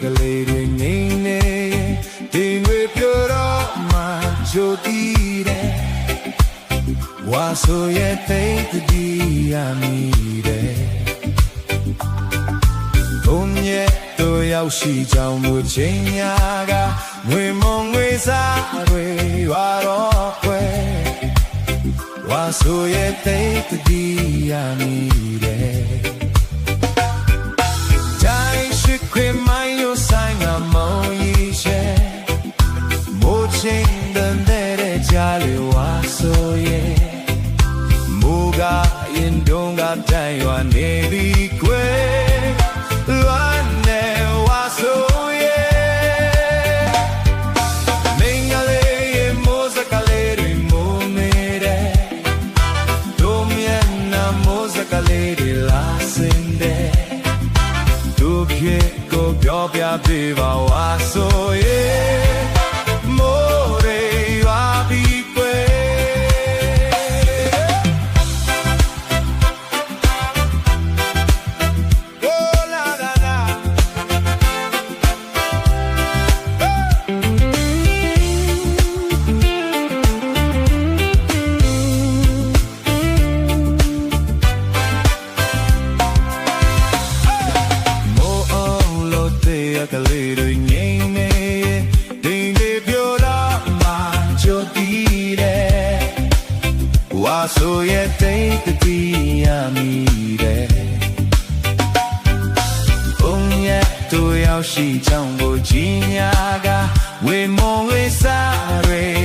ကလေးတွေငိမ့်နေဒီငွေပြောတော့မှကြိုတည်တယ်ဝါဆိုရဲ့သိတည်ရမီတယ်ဘုံရဲ့တို့ရောက်ရှိကြောင်းမှုချင်းညာကငွေမုံငွေစားတွေရွာတော့ခွဲဝါဆိုရဲ့သိတည်ရမီတယ်ခွေမိုင်းရိုဆိုင်ကမောင်ကြီးရှဲမိုးချင်းတဲ့ကြားလေဝါဆိုရဲ့မိုးကရင်တုံးကတိုင်ရွာနေပြီကွယ်လွမ်းနေဝါဆိုရဲ့မင်းကလေးရဲ့မိုးစကလေးတွေမိုးနေတဲ့တို့မျက်နှာမိုးစကလေးတွေလာစင်တဲ့တို့ဖြစ်ပြောပြပေးပါဝါဆိုရဲ့မိုးရေရွာပြီးကွယ်โอ้လာလာလာကလေးတွေငိမ့်နေဒိန်တွေပြောတော့မှကြိုတည်တယ်ဝါဆိုရဲ့တိတ်တည်ရမီတယ်ဘုံရဲ့တို့ရောက်ရှိကြောင်းကိုကြီးညာကဝေမုံဝေစားတွေ